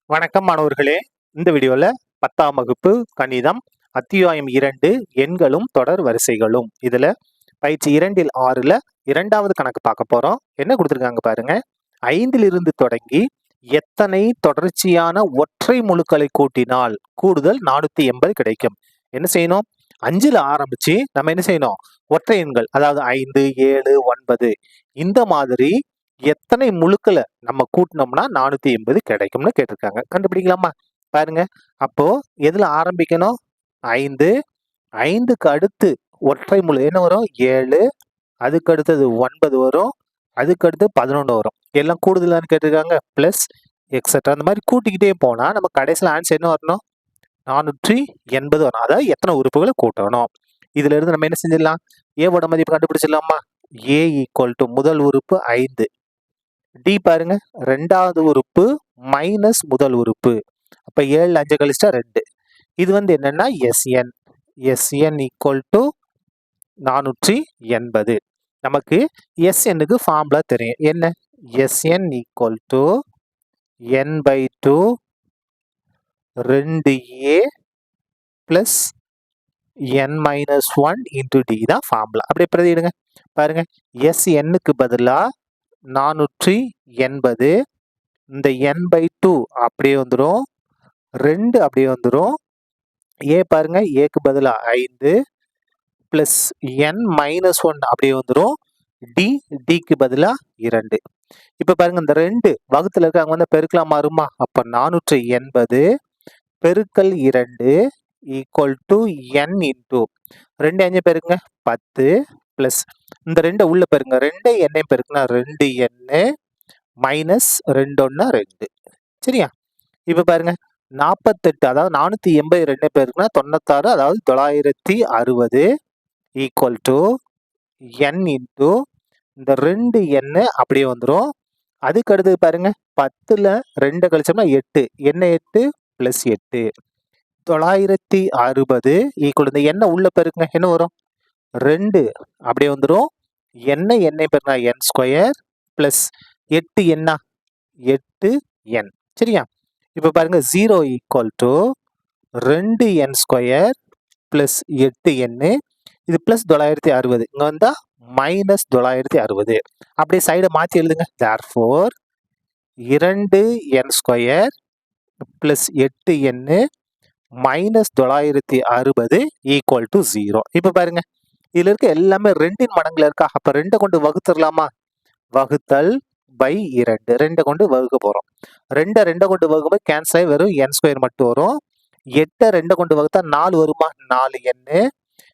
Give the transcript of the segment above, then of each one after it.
வணக்கம் மாணவர்களே. இந்த வீடியோல 10ஆம் வகுப்பு கணிதம் அத்தியாயம் 2 எண்களும் தொடர் வரிசைகளும். இதுல பயிற்சி 2ல் 6ல இரண்டாவது கணக்கு பார்க்க போறோம். என்ன கொடுத்திருக்காங்க பாருங்க. 5லிருந்து தொடங்கி எத்தனை தொடர்ச்சியான ஒற்றை முழுக்களை கூட்டினால் கூடுதல் 480 கிடைக்கும். என்ன செய்யணும்? 5ல ஆரம்பிச்சு நம்ம என்ன செய்யணும்? ஒற்றை எண்கள், அதாவது 5, 7, 9 இந்த மாதிரி எத்தனை முழுக்களை நம்ம கூட்டினோம்னா 480 கிடைக்கும்னு கேட்டிருக்காங்க. கண்டுபிடிக்கலாமா? பாருங்க. அப்போ எதுல ஆரம்பிக்கணும்? 5. 5க்கு அடுத்து ஒற்றை முழு என்ன வரும்? 7. அதுக்கு அடுத்தது 9 வரும். அதுக்கு அடுத்து 11 வரும். எல்லாம் கூடுதலான்னு கேட்டிருக்காங்க. பிளஸ் எக்ஸெட்ரா அந்த மாதிரி கூட்டிக்கிட்டே போனா நம்ம கடைசியில் ஆன்சர் என்ன வரணும்? 480 வரும். அதாவது எத்தனை உறுப்புகளை கூட்டணும். இதுல இருந்து நம்ம என்ன செஞ்சிடலாம்? ஏவோட மதிப்பு கண்டுபிடிச்சிடலாமா? ஏ ஈக்குவல் டு முதல் உறுப்பு 5. டி பாருங்க, ரெண்டாவது உறுப்பு மைனஸ் முதல் உறுப்பு. அப்ப 7 5 கழிச்சா 2. இது என்னன்னா எஸ்என். SN equal to 480. நமக்கு எஸ்என்னுக்கு ஃபார்முலா தெரியும். என்ன? S N equal to n/2 2a plus n-1 into D தான் ஃபார்முலா. அப்படியே பிரதியிடுங்க. பாருங்க, எஸ்என்னுக்கு பதிலா 480, இந்த n/2 அப்படியே வந்துடும், 2 அப்படியே வந்துடும். ஏ பாருங்க, ஏக்கு பதிலா 5 பிளஸ் n-1 அப்படியே வந்துடும். டிக்கு பதிலா 2. இப்ப பாருங்க, இந்த 2 வகுத்துல இருக்காங்க பெருக்கலாம் மாறுமா? அப்ப 480 பெருக்கல் 2 equal to n into 2 5 பெருக்குங்க 10 plus இந்த 2 உள்ள பெருங்க, 2 n பெருக்குனா 2n மைனஸ் 2 1 2. சரியா? இப்ப பாருங்க, 48 அதாவது 480 2 பெருக்குனா 96, அதாவது 960 ஈக்குவல் டு n இன்டூ இந்த 2 n அப்படியே வந்துடும். அதுக்கு அடுத்தது பாருங்க, 10ல 2 கழிச்சோம்னா 8, என்ன 8 பிளஸ் 8, 960 ஈக்குவல் இந்த என்ன உள்ள பெருக்குங்க, என்ன வரும்? 2 அப்படியே வந்துடும். என்ன பெருக்குனா n ஸ்கொயர் பிளஸ் 8 என்ன 8n. சரியா? இப்ப பாருங்க, 0 equal to 2n square plus 8n. இது பிளஸ் 960, இங்க வந்தா மைனஸ் 960. அப்படியே சைடை மாற்றி எழுதுங்க. therefore 2n square plus 8n minus 960 equal to 0. இப்ப பாருங்க, இதுல இருக்க எல்லாமே 2 மடங்குல இருக்கா? அப்ப 2 கொண்டு வகுத்துடலாமா? வகுத்தல் பை 2, 2 கொண்டு வகுக்க போறோம். 2 கொண்டு வகுக்கும்போது கேன்சல் ஆகி வெறும் n ஸ்கொயர் மட்டும் வரும். 8 2 கொண்டு வகுத்தா 4 வருமா? 4n.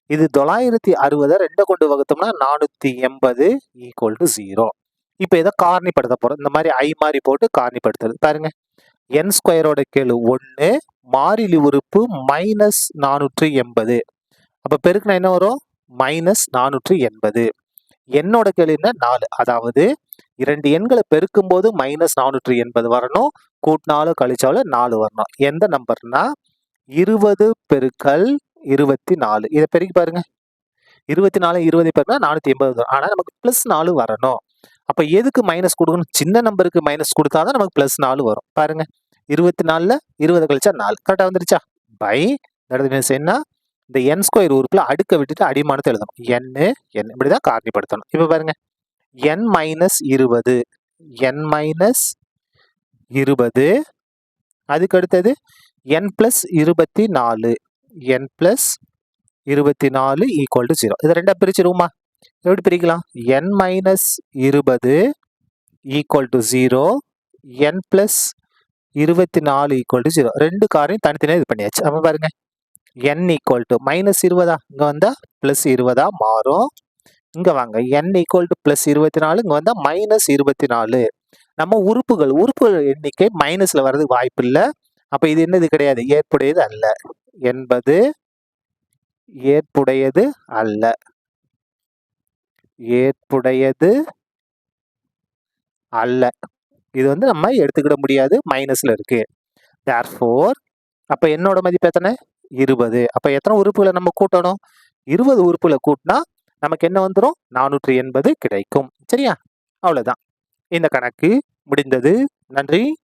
இது 960 2 கொண்டு வகுத்தோம்னா 480 ஈக்குவல் டு 0. இப்ப இதை காரணிப்படுத்த போறோம். இந்த மாதிரி ஐ மாதிரி போட்டு காரணிப்படுத்துறது. பாருங்க, n ஸ்கொயரோட கெழு 1, மாறிலி உறுப்பு மைனஸ் 480. அப்ப பெருக்குனா என்ன வரும்? மைனஸ் 480. என்னோட கெழு என்ன? 4. அதாவது 2 எண்களை பெருக்கும் போது மைனஸ் 480 வரணும், கூட்டினாலும் கழிச்சாலும் 4 வரணும். எந்த நம்பர்னா 20 பெருக்கல் 24. இதை பெருக்கி பாருங்க, 24 20 பெருக்கினா 480 வரும். ஆனா நமக்கு பிளஸ் 4 வரணும். அப்ப எதுக்கு மைனஸ் கொடுக்கணும்? சின்ன நம்பருக்கு மைனஸ் கொடுத்தாதான் நமக்கு பிளஸ் 4 வரும். பாருங்க, 24ல 20 கழிச்சா 4 கரெக்டா வந்துருச்சா? பை என்ன, இந்த n ஸ்கொயர் உறுப்புல அடுக்க விட்டுட்டு அடிமானத்தை எழுதணும். n இப்படிதான் காரணிப்படுத்தணும். இப்ப பாருங்க, n மைனஸ் 20, n மைனஸ் 20, அதுக்கு அடுத்தது n plus 24, n plus 24 equal to 0. இதை ரெண்டா பிரிச்சிருவோமா? எப்படி பிரிக்கலாம்? n minus 20 equal to 0, n plus 24 equal to 0. ரெண்டு காரையும் தனித்தனியாக இது பண்ணியாச்சு. அப்ப பாருங்க, n ஈக்குவல் டு மைனஸ் 20 இங்க வந்தா பிளஸ் 20 மாறும். இங்க வாங்க, n ஈக்குவல் டு பிளஸ் 24 இங்க வந்தா மைனஸ் 24. நம்ம உறுப்புகள் எண்ணிக்கை மைனஸ்ல வர்றதுக்கு வாய்ப்பு இல்லை. அப்ப இது என்னது கிடையாது, ஏற்புடையது அல்ல என்பது ஏற்புடையது அல்ல. ஏற்புடையது அல்ல. இது நம்ம எடுத்துக்கிட முடியாது, மைனஸ்ல இருக்கு. therefore அப்ப என்னோட மதிப்பு எத்தனை? 20. அப்ப எத்தனை உறுப்புகளை நம்ம கூட்டணும்? 20 உறுப்புகளை கூட்டினா நமக்கு என்ன வந்துடும்? 480 கிடைக்கும். சரியா? அவ்வளவுதான். இந்த கணக்கு முடிந்தது. நன்றி.